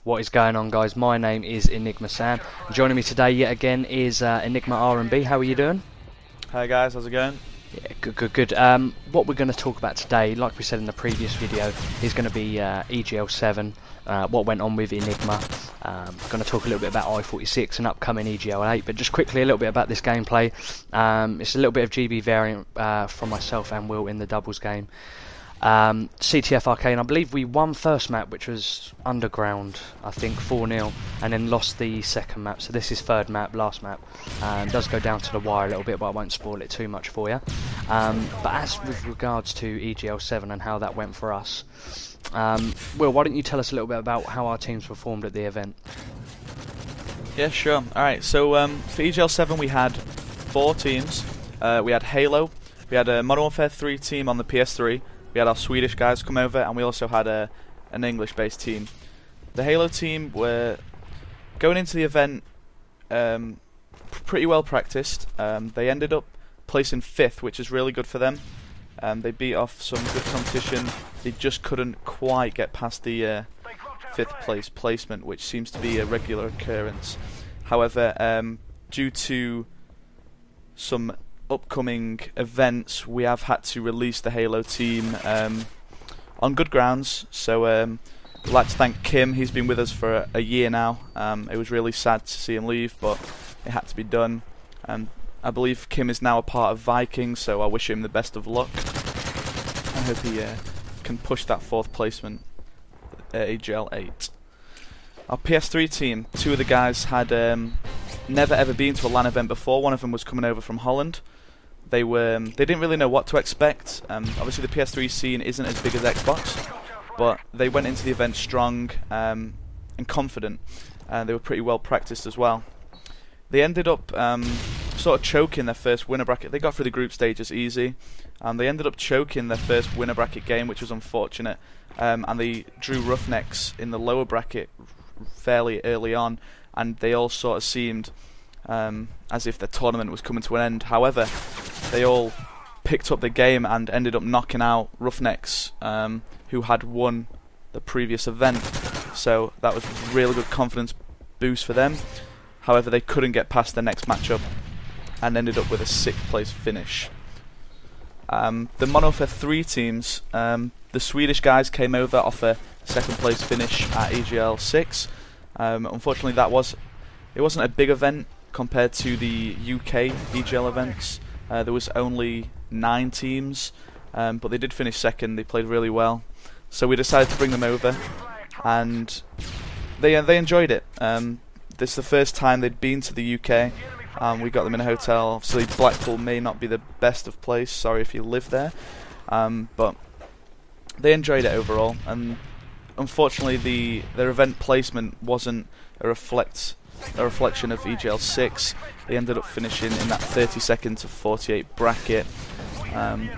What is going on, guys? My name is eNigma Sam. Joining me today yet again is eNigma R&B. How are you doing? Hi guys, how's it going? Yeah, good. What we're going to talk about today, like we said in the previous video, is going to be EGL7, what went on with eNigma. Going to talk a little bit about I-46 and upcoming EGL8, but just quickly a little bit about this gameplay. It's a little bit of GB Variant from myself and Will in the doubles game. CTF Arcane, I believe we won first map, which was Underground, I think 4-0, and then lost the second map. So this is third map, last map. It does go down to the wire a little bit, but I won't spoil it too much for you. But as with regards to EGL7 and how that went for us, Will, why don't you tell us a little bit about how our teams performed at the event? Yeah, sure. Alright, so for EGL7 we had 4 teams. We had Halo, we had a Modern Warfare 3 team on the PS3, we had our Swedish guys come over, and we also had an English-based team. The Halo team were going into the event pretty well practiced. They ended up placing 5th, which is really good for them. They beat off some good competition. They just couldn't quite get past the 5th place placement, which seems to be a regular occurrence. However, due to some upcoming events, we have had to release the Halo team on good grounds. So I'd like to thank Kim. He's been with us for a year now. It was really sad to see him leave, but it had to be done. I believe Kim is now a part of Vikings, so I wish him the best of luck. I hope he can push that 4th placement at AGL8. Our PS3 team, 2 of the guys had never ever been to a LAN event before. One of them was coming over from Holland. They didn't really know what to expect. Obviously the PS3 scene isn't as big as Xbox, but they went into the event strong and confident. They were pretty well practiced as well. They ended up sort of choking their first winner bracket. They got through the group stages easy. They ended up choking their first winner bracket game, which was unfortunate. And they drew Roughnecks in the lower bracket fairly early on, and they all sort of seemed as if the tournament was coming to an end. However, they all picked up the game and ended up knocking out Roughnecks, who had won the previous event. So that was a really good confidence boost for them. However, they couldn't get past the next matchup and ended up with a 6th place finish. The Modern Warfare 3 teams, the Swedish guys came over off a 2nd place finish at EGL6. Unfortunately, it wasn't a big event compared to the UK EGL events. There was only 9 teams, but they did finish 2nd. They played really well, so we decided to bring them over, and they enjoyed it. This is the first time they'd been to the UK. We got them in a hotel. Obviously, Blackpool may not be the best of place. Sorry if you live there, but they enjoyed it overall. And unfortunately, their event placement wasn't a reflection of EGL6. They ended up finishing in that 32nd to 48 bracket,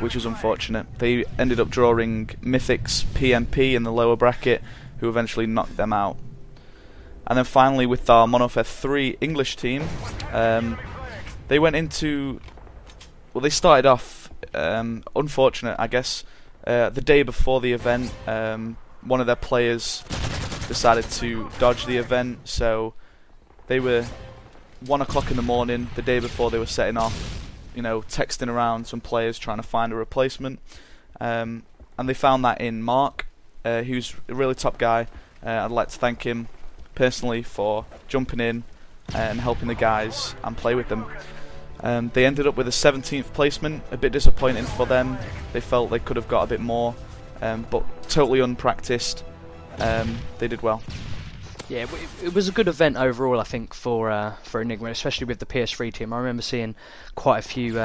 which was unfortunate. They ended up drawing Mythics PMP in the lower bracket, who eventually knocked them out. And then finally, with our Modern Warfare 3 English team, they went into... Well, they started off unfortunate, I guess. The day before the event, one of their players decided to dodge the event, so they were 1 o'clock in the morning, the day before they were setting off, texting around some players trying to find a replacement. And they found that in Mark, who's a really top guy. I'd like to thank him personally for jumping in and helping the guys and play with them. They ended up with a 17th placement, a bit disappointing for them. They felt they could have got a bit more, but totally unpracticed. They did well. Yeah, it was a good event overall, I think, for eNigma, especially with the PS3 team. I remember seeing quite a few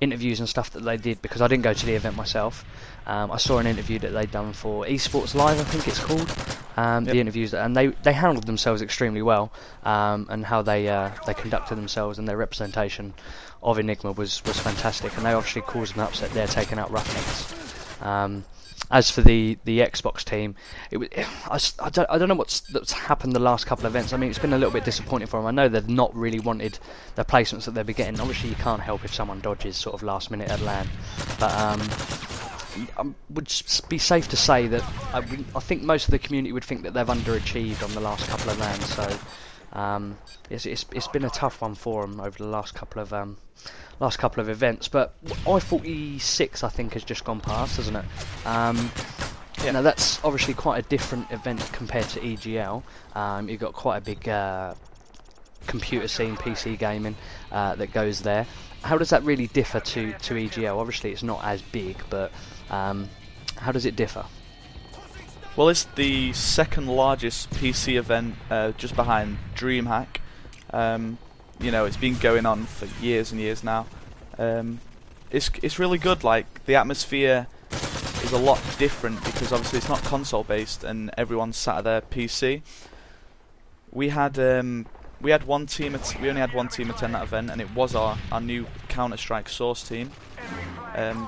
interviews and stuff that they did, because I didn't go to the event myself. I saw an interview that they'd done for Esports Live, I think it's called. Yep. The interviews, and they handled themselves extremely well, and how they conducted themselves, and their representation of eNigma was fantastic. And they obviously caused an upset there, taking out Roughnecks. As for the Xbox team, I don't know what's happened the last couple of events. I mean, it's been a little bit disappointing for them. I know they've not really wanted the placements that they'll be getting. Obviously, you can't help if someone dodges sort of last minute at LAN, but would be safe to say that I think most of the community would think that they've underachieved on the last couple of lands. So it's been a tough one for them over the last couple of events. But I-46 I think has just gone past, hasn't it? Yeah. Now that's obviously quite a different event compared to EGL. You've got quite a big computer scene, PC gaming that goes there. How does that really differ to EGL? Obviously it's not as big, but how does it differ? Well, it's the second largest PC event, just behind DreamHack. You know, it's been going on for years and years now. It's really good. Like, the atmosphere is a lot different because obviously it's not console based and everyone's sat at their PC. We only had one team attend that event, and it was our new Counter-Strike Source team.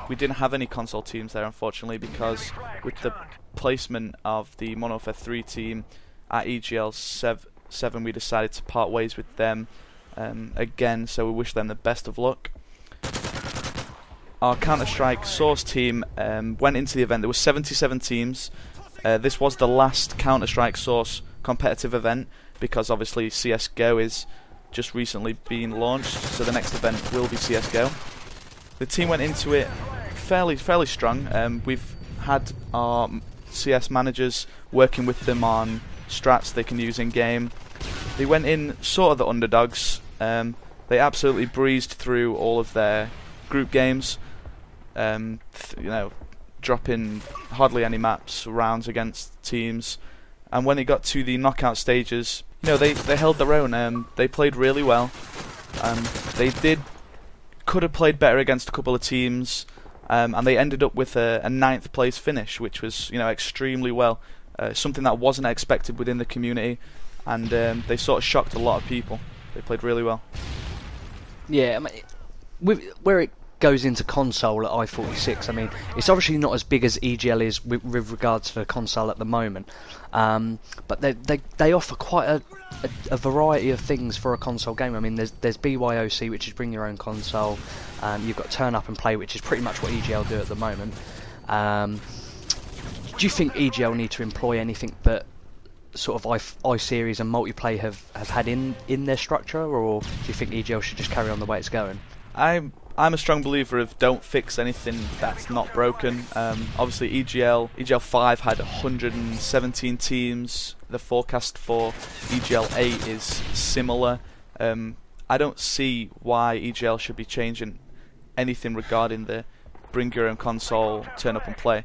We didn't have any console teams there, unfortunately, because with the placement of the Modern Warfare 3 team at EGL 7, we decided to part ways with them again, so we wish them the best of luck. Our Counter-Strike Source team went into the event. There were 77 teams. This was the last Counter-Strike Source competitive event, because obviously CSGO is just recently being launched, so the next event will be CSGO. The team went into it fairly strong. We've had our CS managers working with them on strats they can use in game. They went in sort of the underdogs. They absolutely breezed through all of their group games. You know, dropping hardly any maps, rounds against teams. And when it got to the knockout stages, you know, they held their own. They played really well. They could have played better against a couple of teams, and they ended up with a 9th place finish, which was, you know, extremely well. Something that wasn't expected within the community, and they sort of shocked a lot of people. They played really well. Yeah, I mean, where it goes into console at I-46, I mean, it's obviously not as big as EGL is with regards to the console at the moment, but they offer quite a variety of things for a console game. I mean, there's BYOC, which is bring your own console. You've got turn up and play, which is pretty much what EGL do at the moment. Do you think EGL need to employ anything that sort of I-Series and multiplayer have had in their structure, or do you think EGL should just carry on the way it's going? I'm a strong believer of don't fix anything that's not broken. Obviously EGL 5 had 117 teams. The forecast for EGL 8 is similar. I don't see why EGL should be changing anything regarding the bring your own console, turn up and play.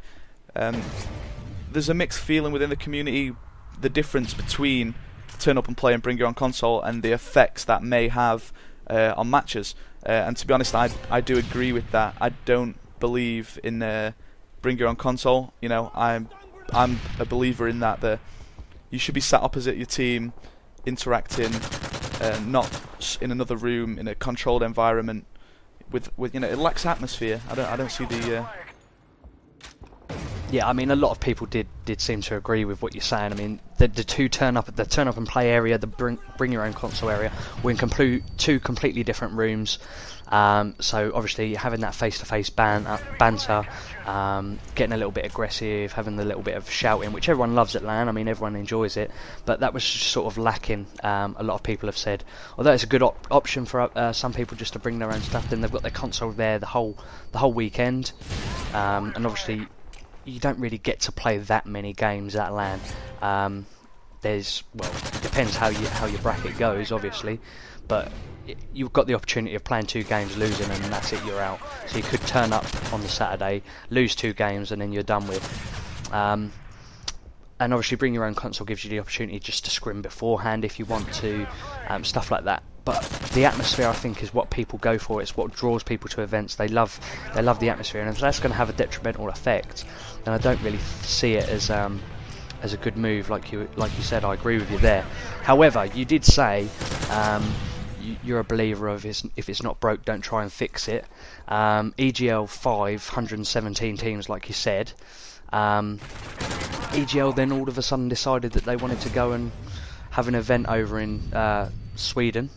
There's a mixed feeling within the community, the difference between turn up and play and bring your own console and the effects that may have on matches. And to be honest, I do agree with that. I don't believe in bring your own console. You know, I'm a believer in that you should be sat opposite your team, interacting, not in another room in a controlled environment. With you know, it lacks atmosphere. I don't see the. Yeah, I mean, a lot of people did seem to agree with what you're saying. I mean, the turn up and play area, the bring your own console area, were in two completely different rooms. So obviously having that face-to-face banter, getting a little bit aggressive, having a little bit of shouting, which everyone loves at LAN. I mean, everyone enjoys it, but that was just sort of lacking. A lot of people have said, although it's a good option for some people just to bring their own stuff, then they've got their console there the whole weekend, and obviously you don't really get to play that many games at LAN. It depends how your bracket goes, obviously, but you've got the opportunity of playing 2 games, losing, and that's it, you're out. So you could turn up on the Saturday, lose 2 games, and then you're done with. And obviously bring your own console gives you the opportunity just to scrim beforehand if you want to, stuff like that. But the atmosphere, I think, is what people go for. It's what draws people to events. They love the atmosphere, and if that's going to have a detrimental effect, then I don't really see it as a good move. Like you said, I agree with you there. However, you did say you're a believer of if it's not broke, don't try and fix it. EGL 5, 117 teams, like you said. EGL then all of a sudden decided that they wanted to go and have an event over in Sweden.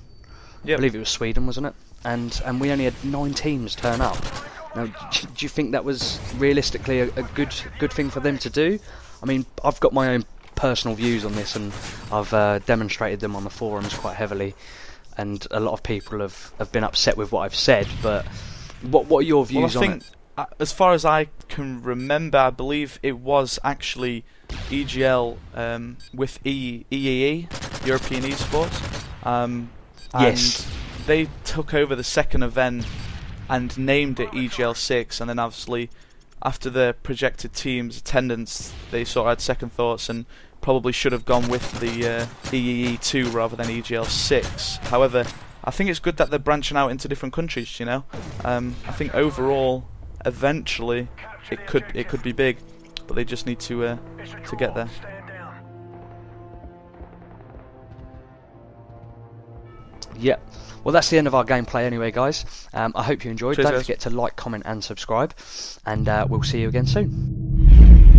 Yep. I believe it was Sweden, wasn't it? And we only had 9 teams turn up. Now, do you think that was realistically a good thing for them to do? I mean, I've got my own personal views on this, and I've demonstrated them on the forums quite heavily, and a lot of people have been upset with what I've said. But what are your views on it? As far as I can remember, I believe it was actually EGL with EEE, European Esports. Yes. And they took over the second event and named it EGL 6, and then obviously after the projected team's attendance, they sort of had second thoughts and probably should have gone with the EEE 2 rather than EGL 6. However, I think it's good that they're branching out into different countries, you know. I think overall, eventually, it could be big, but they just need to get there. Yep. Well, that's the end of our gameplay anyway, guys. I hope you enjoyed. Cheers, Don't guys. forget to like, comment and subscribe, and we'll see you again soon.